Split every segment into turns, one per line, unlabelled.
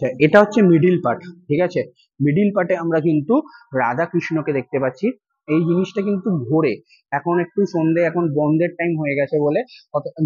আচ্ছা, এটা হচ্ছে মিডিল পার্ট। ঠিক আছে, মিডিল পার্টে আমরা কিন্তু রাধা কৃষ্ণকে দেখতে পাচ্ছি। এই জিনিসটা কিন্তু ঘোরে, এখন একটু সন্ধে, এখন বন্ধের টাইম হয়ে গেছে বলে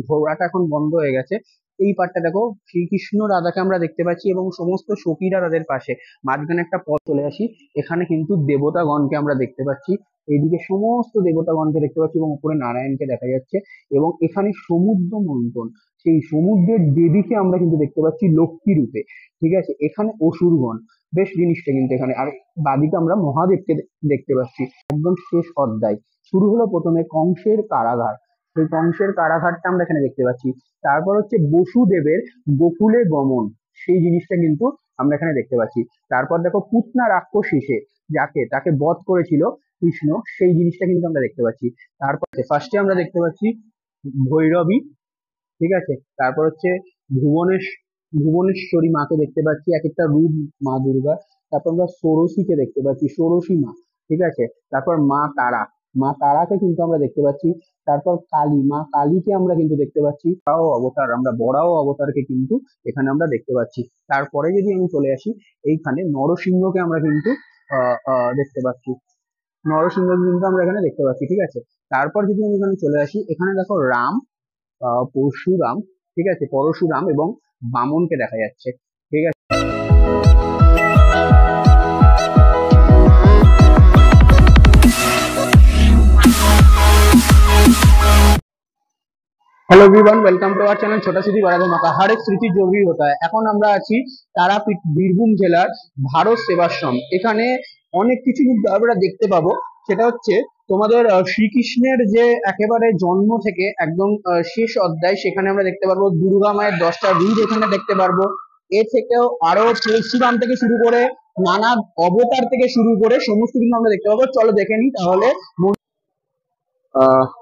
ঘোরাটা এখন বন্ধ হয়ে গেছে। এই পার্টটা দেখো, শ্রীকৃষ্ণ রাধাকে আমরা দেখতে পাচ্ছি এবং সমস্ত সখীরা তাদের পাশে। মাঝখানে একটা পথ চলে আসি, এখানে কিন্তু দেবতাগণকে আমরা দেখতে পাচ্ছি। এইদিকে সমস্ত দেবতাগণকে দেখতে পাচ্ছি এবং উপরে নারায়ণকে দেখা যাচ্ছে। এবং এখানে সমুদ্র মন্থন, সেই সমুদ্রের দেবীকে আমরা কিন্তু দেখতে পাচ্ছি লক্ষ্মী রূপে। ঠিক আছে, এখানে অসুরগণ, বেশ জিনিসটা কিন্তু এখানে। আর বাদিকে আমরা মহাদেবকে দেখতে পাচ্ছি। একদম শেষ অধ্যায় শুরু হলো প্রথমে কংসের কারাগার, সেই কংসের কারাগারটা আমরা এখানে দেখতে পাচ্ছি। তারপর হচ্ছে বসুদেবের গোকুলে গমন, সেই জিনিসটা কিন্তু আমরা এখানে দেখতে পাচ্ছি। তারপর দেখো পুতনা রাক্ষসীসে, তাকে বধ করেছিল কৃষ্ণ, সেই জিনিসটা কিন্তু আমরা দেখতে পাচ্ছি। তারপর ফার্স্টে আমরা দেখতে পাচ্ছি ভৈরবী। ঠিক আছে, তারপর হচ্ছে ভুবনেশ ভুবনেশ্বরী মাকে দেখতে পাচ্ছি, এক একটা রূপ মা দুর্গা। তারপর আমরা ষোড়শীকে দেখতে পাচ্ছি, ষোড়শী মা। ঠিক আছে, তারপর মা তারা, মা তারাকে কিন্তু আমরা দেখতে পাচ্ছি। তারপর কালী, মা কালীকে আমরা কিন্তু দেখতে পাচ্ছি। বরাহ অবতার, আমরা বরাহ অবতারকে কিন্তু এখানে আমরা দেখতে পাচ্ছি। তারপরে যদি আমি চলে আসি, এইখানে নরসিংহকে আমরা কিন্তু দেখতে পাচ্ছি। নরসিংহকে কিন্তু আমরা এখানে দেখতে পাচ্ছি। ঠিক আছে, তারপর যদি আমি এখানে চলে আসি, এখানে দেখো রাম, পরশুরাম, ঠিক আছে, পরশুরাম এবং বামনকে দেখা যাচ্ছে। ঠিক আছে, hello everyone, welcome to our channel छोटा सिटी बड़ा धमाका। हर एक স্মৃতি জরুরি হতা है। এখন আমরা আছি তারাপীঠ, বীরভূম জেলার ভারত সেবাশ্রম। এখানে অনেক কিছু কিন্তু আমরা দেখতে পাবো। সেটা হচ্ছে তোমাদের শ্রীকৃষ্ণের যে একেবারে জন্ম থেকে একদম শেষ অধ্যায়, সেখানে আমরা দেখতে পারবো দুর্গা মায়ের 10টা রূপ এখানে দেখতে পারবো। এ থেকেও আরো পরশুরাম থেকে শুরু করে নানা অবতার থেকে শুরু করে সমস্ত কিছু আমরা দেখতে পাবো। চলো দেখে নিই তাহলে।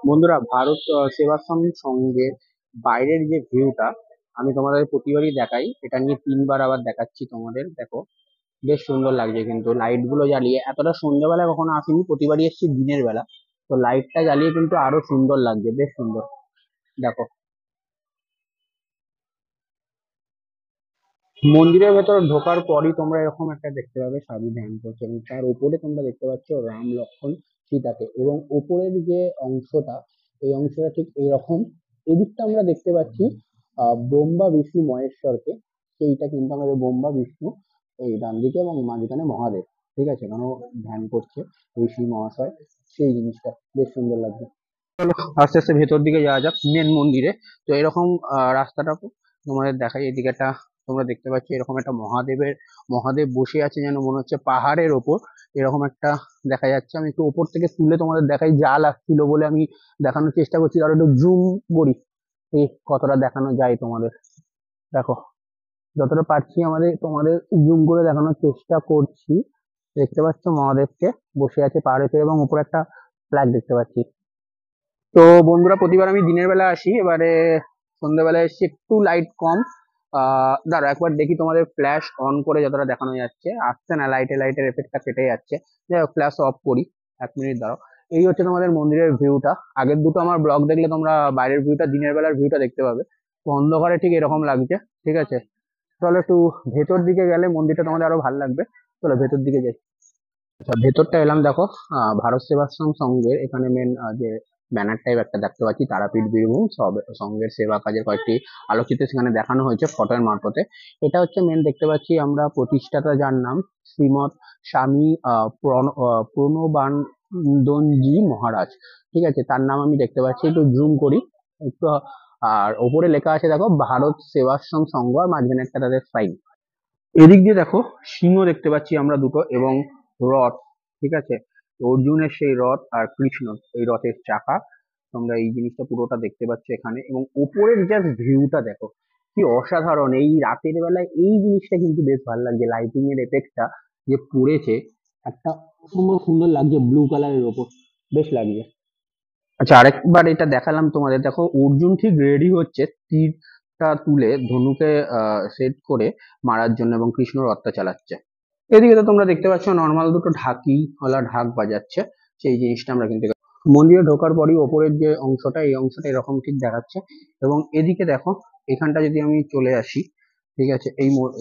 বন্ধুরা, ভারত সেবাশ্রম সঙ্গের বাইরের যে ভিউটা আমি তোমাদের প্রতিবারই দেখাই, এটা নিয়ে 3বার আবার দেখাচ্ছি তোমাদের। দেখো, বেশ সুন্দর লাগছে কিন্তু লাইট গুলো জ্বালিয়ে। এতটা সন্ধ্যাবেলা কখনো আসিনি, প্রতিবারই এসেছি দিনের বেলা। তো লাইটটা জ্বালিয়ে কিন্তু আরো সুন্দর লাগছে, বেশ সুন্দর। দেখো, মন্দিরের ভেতর ঢোকার পরই তোমরা এরকম একটা দেখতে পাবে সাধু ধ্যান করছে এবং তার উপরে তোমরা দেখতে পাচ্ছ রাম লক্ষ্মণ সীতাকে। এবং উপরের যে অংশটা, এই অংশটা ঠিক এইরকম। এদিকটা আমরা দেখতে পাচ্ছি ব্রহ্মা বিষ্ণু মহেশ্বরকে। সেইটা কিন্তু আমাদের ব্রহ্মা বিষ্ণু এই ডান দিকে এবং মাঝখানে মহাদেব। ঠিক আছে, কেন ধ্যান করছে ঋষি মহাশয়, সেই জিনিসটা বেশ সুন্দর লাগছে। চলো আস্তে আস্তে ভেতর দিকে যাওয়া যাক মেন মন্দিরে। তো এরকম রাস্তাটা তোমাদের দেখাই। এদিকে একটা তোমরা দেখতে পাচ্ছ এরকম একটা মহাদেব বসে আছে, যেন মনে হচ্ছে পাহাড়ের ওপর, এরকম একটা দেখা যাচ্ছে। আমি একটু ওপর থেকে তুলে তোমাদের দেখাই, জাল আসছিল বলে আমি দেখানোর চেষ্টা করছি। আর একটু জুম করি, এই কতটা দেখানো যায় তোমাদের। দেখো, যতটা পারছি তোমাদের জুম করে দেখানোর চেষ্টা করছি। দেখতে পাচ্ছ মহাদেবকে বসে আছে পাহাড়ের উপরে এবং উপরে একটা ফ্ল্যাগ দেখতে পাচ্ছি। তো বন্ধুরা, প্রতিবার আমি দিনের বেলা আসি, এবারে সন্ধ্যাবেলায় এসে একটু লাইট কম। দাঁড়া একবার দেখি তোমাদের ফ্ল্যাশ অন করে যতটা দেখানো যাচ্ছে। আসছে না, লাইটের এফেক্টটা কেটে যাচ্ছে। যাই হোক, ফ্ল্যাশ অফ করি, 1 মিনিট দাঁড়াও। এই হচ্ছে তোমাদের মন্দিরের ভিউটা। আগের দুটো আমার ব্লগ দেখলে তোমরা বাইরের ভিউটা, দিনের বেলার ভিউটা দেখতে পাবে। তো অন্ধকারে ঠিক এরকম লাগছে। ঠিক আছে, চলো একটু ভেতর দিকে গেলে মন্দিরটা তোমাদের আরো ভালো লাগবে। চলো ভেতর দিকে যাই। আচ্ছা, ভেতরটা এলাম। দেখো, ভারত সেবাশ্রম সংঘের এখানে মেন যে ব্যানার টাইপ একটা দেখতে পাচ্ছি, তারাপীঠ বীরভূম সংঘের সেবা কাজের কয়েকটি আলোকচিত্র সেখানে দেখানো হয়েছে ফটোর মারফতে। এটা হচ্ছে মেন দেখতে পাচ্ছি আমরা প্রতিষ্ঠাতা, যার নাম শ্রীমৎ স্বামী প্রণবানন্দজি মহারাজ। ঠিক আছে, তার নাম আমি দেখতে পাচ্ছি, একটু জুম করি একটু। আর ওপরে লেখা আছে দেখো ভারত সেবাশ্রম সংঘ, আর মাঝখানে একটা তাদের সাইন। এদিক দিয়ে দেখো সিংহ দেখতে পাচ্ছি আমরা দুটো এবং রথ। ঠিক আছে, অর্জুনের সেই রথ আর কৃষ্ণ এই রথের চাকা। তোমরা এই জিনিসটা পুরোটা দেখতে পাচ্ছ এখানে। এবং উপরের জাস্ট ভিউটা দেখো, কি অসাধারণ। এই রাতের বেলায় এই জিনিসটা কিন্তু বেশ ভালো লাগছে, লাইটিং এর এফেক্টটা যে পড়েছে, একটা অসম্ভব সুন্দর লাগছে ব্লু কালারের ওপর, বেশ লাগছে। আচ্ছা, আরেকবার এটা দেখালাম তোমাদের। দেখো, অর্জুন ঠিক রেডি হচ্ছে তীরটা তুলে ধনুকে সেট করে মারার জন্য এবং কৃষ্ণ রথটা চালাচ্ছে। এদিকে তো তোমরা দেখতে পাচ্ছ নর্মাল দুটো ঢাকি ওলা ঢাক বাজাচ্ছে, সেই জিনিসটা আমরা কিন্তু মন্দিরে ঢোকার পরই ওপরের যে অংশটা, এই অংশটা এরকম ঠিক দেখাচ্ছে। এবং এদিকে দেখো, এখানটা যদি আমি চলে আসি, ঠিক আছে।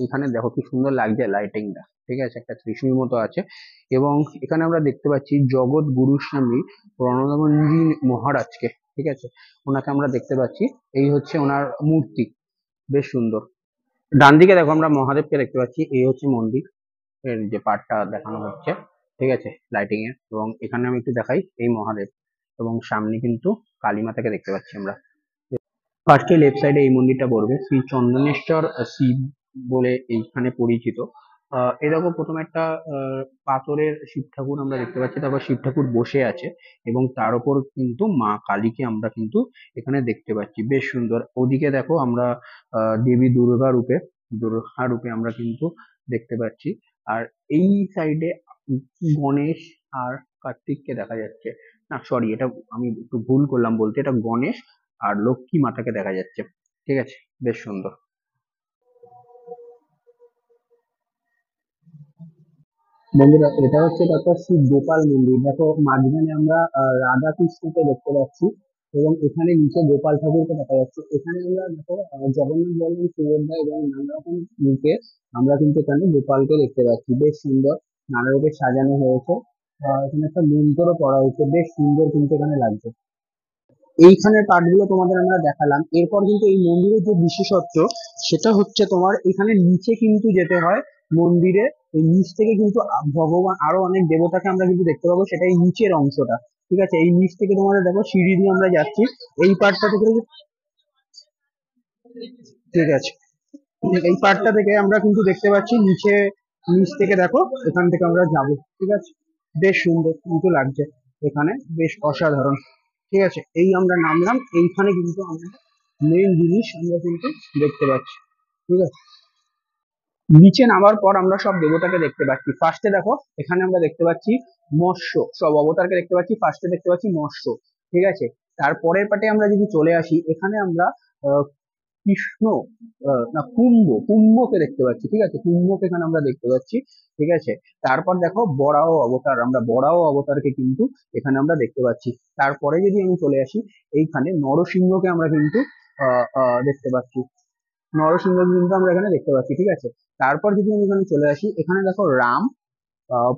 এখানে দেখো কি সুন্দর লাগছে লাইটিংটা, ঠিক আছে, একটা ত্রিশূল মতো আছে। এবং এখানে আমরা দেখতে পাচ্ছি জগৎ গুরু স্বামী প্রণবানন্দজি মহারাজকে, ঠিক আছে, ওনাকে আমরা দেখতে পাচ্ছি। এই হচ্ছে ওনার মূর্তি, বেশ সুন্দর। ডান দিকে দেখো আমরা মহাদেবকে দেখতে পাচ্ছি, এই হচ্ছে মন্দির এর যে পার্টটা দেখানো হচ্ছে, ঠিক আছে, লাইটিং এ। এবং এখানে আমি একটু দেখাই, এই মহাদেব, এবং সামনে কিন্তু কালী মাতাকে দেখতে পাচ্ছি আমরা। ফার্স্টে লেফট সাইডে এই মন্দিরটা পড়বে, শ্রী চন্দনেশ্বর শিব বলে এইখানে পরিচিত। এই দেখো প্রথমে একটা পাথরের শিব ঠাকুর আমরা দেখতে পাচ্ছি, তারপর শিব ঠাকুর বসে আছে, এবং তার উপর কিন্তু মা কালীকে আমরা কিন্তু এখানে দেখতে পাচ্ছি, বেশ সুন্দর। ওদিকে দেখো আমরা দেবী দুর্গা রূপে আমরা কিন্তু দেখতে পাচ্ছি। আর এই সাইডে গণেশ আর কার্তিককে দেখা যাচ্ছে। না সরি, এটা আমি একটু ভুল করলাম বলতে, এটা গণেশ আর লক্ষ্মী মাতাকে দেখা যাচ্ছে, ঠিক আছে, বেশ সুন্দর। বন্ধুরা এটা হচ্ছে তারপর শ্রী গোপাল মন্দির, দেখো মাঝখানে আমরা রাধা কৃষ্ণকে দেখতে পাচ্ছি, এবং এখানে নিচে গোপাল ঠাকুরকে দেখা যাচ্ছে। এখানে আমরা দেখো জগন্নাথ বলরাম সুভদ্রা এবং নানা রকম রূপে আমরা কিন্তু এখানে গোপালকে দেখতে পাচ্ছি, বেশ সুন্দর, নানা রূপে সাজানো হয়েছে। এখানে একটা মন্ত্রও পড়া হয়েছে, বেশ সুন্দর কিন্তু এখানে লাগছে। এইখানের পার্টগুলো তোমাদের আমরা দেখালাম। এরপর কিন্তু এই মন্দিরের যে বিশেষত্ব, সেটা হচ্ছে তোমার এখানে নিচে কিন্তু যেতে হয় মন্দিরে। এই নিচ থেকে কিন্তু ভগবান আরো অনেক দেবতাকে আমরা কিন্তু দেখতে পাবো, সেটা এই নিচের অংশটা, ঠিক আছে। এই নিচ থেকে তোমাদের দেখো সিঁড়ি দিয়ে আমরা যাচ্ছি এই পার্টটা থেকে, ঠিক আছে, এই পার্টটা থেকে আমরা কিন্তু দেখতে পাচ্ছি নিচে, নিচ থেকে দেখো এখান থেকে আমরা যাব, ঠিক আছে, বেশ সুন্দর কিন্তু লাগছে এখানে, বেশ অসাধারণ, ঠিক আছে। এই আমরা নামলাম, এইখানে কিন্তু আমরা মেইন জিনিস আমরা কিন্তু দেখতে পাচ্ছি, ঠিক আছে। নিচে নামার পর আমরা সব দেবতাকে দেখতে পাচ্ছি। ফার্স্টে দেখো এখানে আমরা দেখতে পাচ্ছি মৎস্য, সব অবতারকে দেখতে পাচ্ছি। ফার্স্টে দেখতে পাচ্ছি মৎস্য, ঠিক আছে। তারপরের পাটে আমরা যদি চলে আসি, এখানে আমরা আহ, কৃষ্ণ, না কুম্ভকে দেখতে পাচ্ছি, ঠিক আছে, কুম্ভকে এখানে আমরা দেখতে পাচ্ছি, ঠিক আছে। তারপর দেখো বরাহ অবতার, আমরা বরাহ অবতারকে কিন্তু এখানে আমরা দেখতে পাচ্ছি। তারপরে যদি আমি চলে আসি, এইখানে নরসিংহকে আমরা কিন্তু দেখতে পাচ্ছি, নরসিংহ কিন্তু আমরা এখানে দেখতে পাচ্ছি, ঠিক আছে। তারপর যদি আমি এখানে চলে আসি, এখানে দেখো রাম,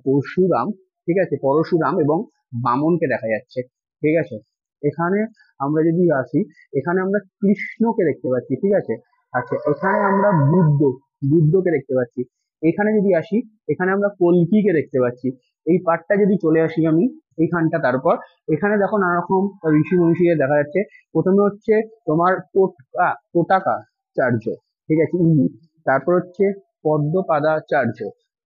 পরশুরাম, ঠিক আছে, পরশুরাম এবং বামনকে দেখা যাচ্ছে, ঠিক আছে। এখানে আমরা যদি আসি, এখানে আমরা কৃষ্ণকে দেখতে পাচ্ছি, ঠিক আছে। আচ্ছা, এখানে আমরা বুদ্ধকে দেখতে পাচ্ছি। এখানে যদি আসি, এখানে আমরা কল্কিকে দেখতে পাচ্ছি। এই পার্টটা যদি চলে আসি আমি এইখানটা, তারপর এখানে দেখো নানা রকম ঋষি মনীষীদের দেখা যাচ্ছে। প্রথমে হচ্ছে তোমার পোটাকাচার্য, ঠিক আছে, ইনি। তারপর হচ্ছে পদ্মপাদাচার্য,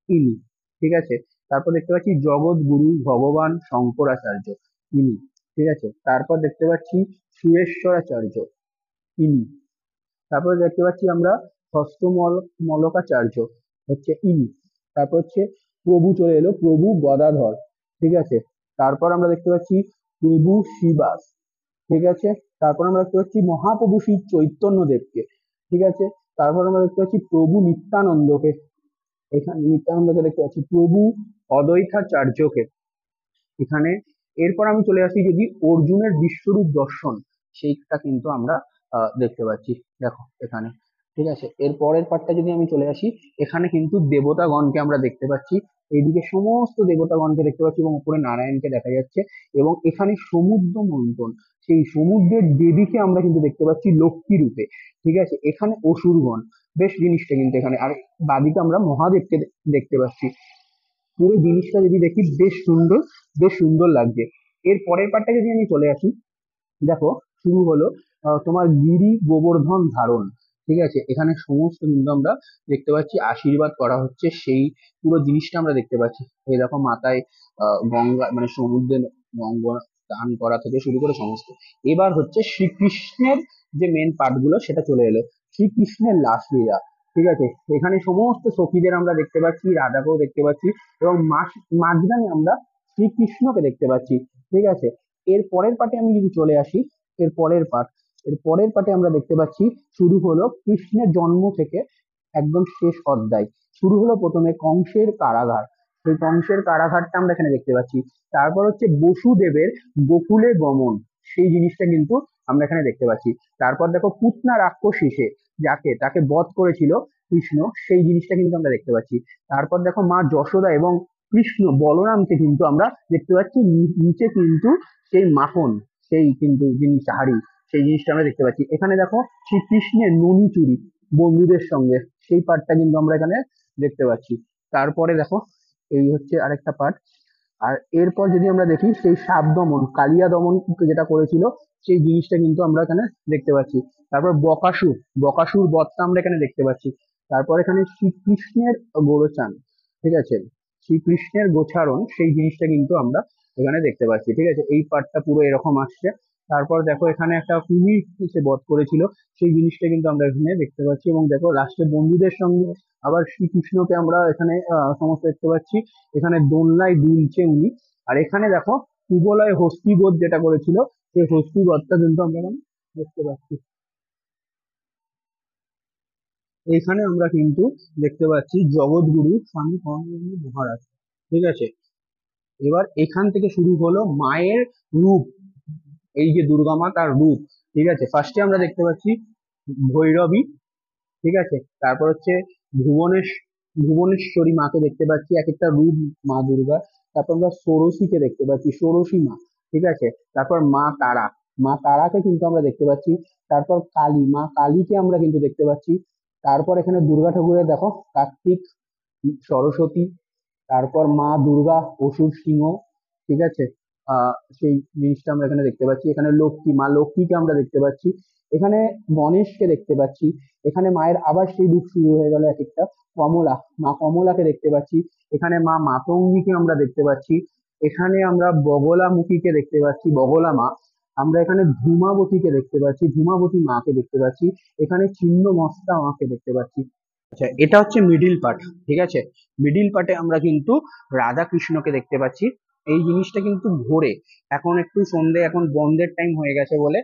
ইনি, ঠিক আছে। তারপর দেখতে পাচ্ছি জগৎ গুরু ভগবান শঙ্করাচার্য, ইনি, ঠিক আছে। তারপর দেখতে পাচ্ছি সুরেশ্বরাচার্য, ইনি। তারপরে দেখতে পাচ্ছি আমরা মলকাচার্য, হচ্ছে ইনি। তারপর হচ্ছে প্রভু চলে এলো, প্রভু গদাধর, ঠিক আছে। তারপর আমরা দেখতে পাচ্ছি প্রভু শিবাস, ঠিক আছে। তারপর আমরা দেখতে পাচ্ছি মহাপ্রভু শ্রী চৈতন্য দেবকে, ঠিক আছে। তারপর আমরা দেখতে পাচ্ছি প্রভু নিত্যানন্দকে, এখানে নিত্যানন্দকে দেখতে পাচ্ছি, প্রভু অদ্বৈতাচার্যকে এখানে। এরপর আমি চলে আসি যদি অর্জুনের বিশ্বরূপ দর্শন, সেইটা কিন্তু আমরা দেখতে পাচ্ছি, দেখো এখানে, ঠিক আছে। এর পরের পার্টটা যদি আমি চলে আসি, এখানে কিন্তু দেবতাগণকে আমরা দেখতে পাচ্ছি, এইদিকে সমস্ত দেবতাগণকে দেখতে পাচ্ছি, এবং উপরে নারায়ণকে দেখা যাচ্ছে। এবং এখানে সমুদ্র মন্থন, সেই সমুদ্রের দেবীকে আমরা কিন্তু দেখতে পাচ্ছি লক্ষ্মী রূপে, ঠিক আছে। এখানে অসুরগণ, বেশ জিনিসটা কিন্তু এখানে। আর বাদিকে আমরা মহাদেবকে দেখতে পাচ্ছি। পুরো জিনিসটা যদি দেখি বেশ সুন্দর, বেশ সুন্দর লাগছে। এর পরের পার্টটা যদি আমি চলে আসি, দেখো শুরু হলো তোমার গিরি গোবর্ধন ধারণ, ঠিক আছে। এখানে সমস্ত কিন্তু আমরা দেখতে পাচ্ছি আশীর্বাদ করা হচ্ছে, সেই পুরো জিনিসটা আমরা দেখতে পাচ্ছি। এই দেখো মাথায় গঙ্গা মানে সমুদ্রে গঙ্গা স্নান করা থেকে শুরু করে সমস্ত। এবার হচ্ছে শ্রীকৃষ্ণের যে মেন পার্ট গুলো সেটা চলে এলো, শ্রীকৃষ্ণের লাসলীলা, ঠিক আছে। এখানে সমস্ত সখীদের আমরা দেখতে পাচ্ছি, রাধাকেও দেখতে পাচ্ছি, এবং মাঝখানে আমরা শ্রীকৃষ্ণকে দেখতে পাচ্ছি, ঠিক আছে। এর পরের পার্টে আমি যদি চলে আসি, এর পরের পার্ট, এর পরের পার্টে আমরা দেখতে পাচ্ছি শুরু হলো কৃষ্ণের জন্ম থেকে একদম শেষ অধ্যায়। শুরু হলো প্রথমে কংসের কারাগার, সেই কংসের কারাগারটা আমরা এখানে দেখতে পাচ্ছি। তারপর হচ্ছে বসুদেবের গোকুলে গমন, সেই জিনিসটা কিন্তু আমরা এখানে দেখতে পাচ্ছি। তারপর দেখো পুতনা রাক্ষসী, সে যাকে তাকে বধ করেছিল, কৃষ্ণ, সেই জিনিসটা কিন্তু আমরা দেখতে পাচ্ছি। তারপর দেখো মা যশোদা এবং কৃষ্ণ বলরামকে কিন্তু আমরা দেখতে পাচ্ছি নিচে কিন্তু সেই মাখন, সেই কিন্তু জিনিসটা হাড়ি, সেই জিনিসটা আমরা দেখতে পাচ্ছি। এখানে দেখো শ্রীকৃষ্ণের ননি চুরি বন্ধুদের সঙ্গে, সেই পার্টটা কিন্তু আমরা এখানে দেখতে পাচ্ছি। তারপরে দেখো এই হচ্ছে আরেকটা পার্ট। আর এরপর যদি আমরা দেখি সেই সাপ দমন, কালিয়া দমন যেটা করেছিল, সেই জিনিসটা কিন্তু আমরা এখানে দেখতে পাচ্ছি। তারপর বকাসুর, বকাসুর বধটা আমরা এখানে দেখতে পাচ্ছি। তারপর এখানে শ্রীকৃষ্ণের গোরচান, ঠিক আছে, শ্রীকৃষ্ণের গোচারণ, সেই জিনিসটা কিন্তু আমরা এখানে দেখতে পাচ্ছি। ঠিক আছে, এই পার্টটা পুরো এরকম আসছে। তারপর দেখো এখানে একটা কুমির সে বধ করেছিল, সেই জিনিসটা কিন্তু আমরা এখানে দেখতে পাচ্ছি। এবং দেখো লাস্টে বন্ধুদের সঙ্গে আবার শ্রীকৃষ্ণকে আমরা এখানে সমস্ত দেখতে পাচ্ছি। এখানে দোলনায় দুলছে উনি। আর এখানে দেখো কুবলয় হস্তিবধ যেটা করেছিল, সেই হস্তিবধটা কিন্তু আমরা এখানে দেখতে পাচ্ছি। এখানে আমরা কিন্তু দেখতে পাচ্ছি জগৎগুরু স্বামী পরমানন্দ মহারাজ। ঠিক আছে, এবার এখান থেকে শুরু হলো মায়ের রূপ, এই যে দুর্গা মা তার রূপ। ঠিক আছে, ফার্স্টে আমরা দেখতে পাচ্ছি ভৈরবী, ঠিক আছে, তারপর হচ্ছে ভুবনেশ ভুবনেশ্বরী মাকে দেখতে পাচ্ছি, এক একটা রূপ মা দুর্গা। তারপর আমরা ষোড়শীকে দেখতে পাচ্ছি, ষোড়শী মা। ঠিক আছে, তারপর মা তারা, মা তারাকে কিন্তু আমরা দেখতে পাচ্ছি। তারপর কালী, মা কালীকে আমরা কিন্তু দেখতে পাচ্ছি। তারপর এখানে দুর্গা ঠাকুরের দেখো কার্তিক, সরস্বতী, তারপর মা দুর্গা অসুর সিংহ। ঠিক আছে, সেই জিনিসটা আমরা এখানে দেখতে পাচ্ছি। এখানে লক্ষ্মী, মা লক্ষ্মীকে আমরা দেখতে পাচ্ছি। এখানে গণেশকে দেখতে পাচ্ছি। এখানে মায়ের আবার সেই রূপ শুরু হয়ে গেল এক একটা। কমলা, মা কমলাকে দেখতে পাচ্ছি। এখানে মা মাতঙ্গীকে আমরা দেখতে পাচ্ছি। এখানে আমরা বগলামুখীকে দেখতে পাচ্ছি, বগলা মা। আমরা এখানে ধূমাবতীকে দেখতে পাচ্ছি, ধূমাবতী মাকে দেখতে পাচ্ছি। এখানে ছিন্ন মস্তা মাকে দেখতে পাচ্ছি। আচ্ছা, এটা হচ্ছে মিডিল পার্ট। ঠিক আছে, মিডিল পার্টে আমরা কিন্তু রাধা কৃষ্ণকে দেখতে পাচ্ছি। এই জিনিসটা কিন্তু ভোরে, এখন একটু সন্ধে, এখন বন্ধের টাইম হয়ে গেছে বলে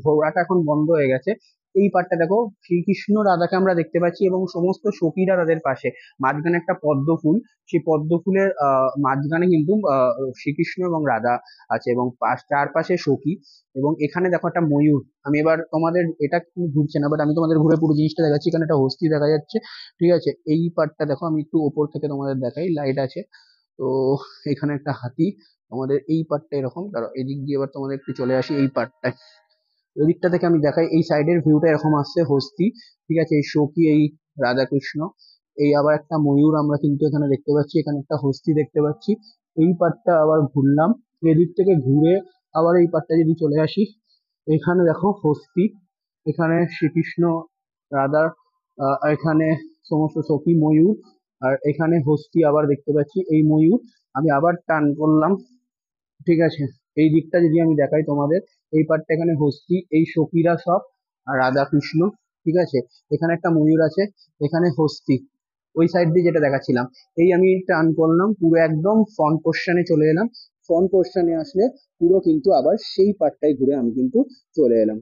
ঘোরাটা এখন বন্ধ হয়ে গেছে। এই পার্টটা দেখো শ্রীকৃষ্ণ রাধাকে আমরা দেখতে পাচ্ছি এবং সমস্ত সখীরা তাদের পাশে, মাঝখানে একটা পদ্ম ফুল, সেই পদ্ম ফুলের মাঝখানে কিন্তু শ্রীকৃষ্ণ এবং রাধা আছে এবং চারপাশে সখী। এবং এখানে দেখো একটা ময়ূর। আমি এবার তোমাদের এটা কিন্তু ঘুরছে না, বাট আমি তোমাদের ঘুরে পুরো জিনিসটা দেখাচ্ছি। এখানে একটা হস্তি দেখা যাচ্ছে। ঠিক আছে, এই পার্টটা দেখো, আমি একটু ওপর থেকে তোমাদের দেখাই, লাইট আছে তো। এখানে একটা হাতি, আমাদের এই পার্টটা এরকম। দাঁড়াও, এদিক দিয়ে এবার তোমাদের একটু চলে আসি এই পার্টটায়। ওদিকটা থেকে আমি দেখাই, এই সাইডের ভিউটা এরকম আসছে, হস্তি। ঠিক আছে, এই সখী, এই রাধাকৃষ্ণ, এই আবার একটা ময়ূর আমরা কিন্তু এখানে দেখতে পাচ্ছি, এখানে একটা হস্তি দেখতে পাচ্ছি। এই পার্টটা আবার ঘুরলাম, এদিক থেকে ঘুরে আবার এই পার্টটা যদি চলে আসি, এখানে দেখো হস্তি, এখানে শ্রীকৃষ্ণ, রাধার, এখানে সমস্ত সখী, ময়ূর। আর এখানে হস্তি আবার দেখতে পাচ্ছি, এই ময়ূর। আমি আবার টান করলাম। ঠিক আছে, এই দিকটা যদি আমি দেখাই তোমাদের, এই পার্টটা এখানে হস্তি, এই সখীরা সব, আর রাধা কৃষ্ণ। ঠিক আছে, এখানে একটা ময়ূর আছে, এখানে হস্তি, ওই সাইড দিয়ে যেটা দেখাচ্ছিলাম। এই আমি টার্ন করলাম, পুরো একদম ফ্রন্ট পোর্শনে চলে এলাম। ফ্রন্ট পোর্শনে আসলে পুরো কিন্তু আবার সেই পার্টটাই ঘুরে আমি কিন্তু চলে এলাম।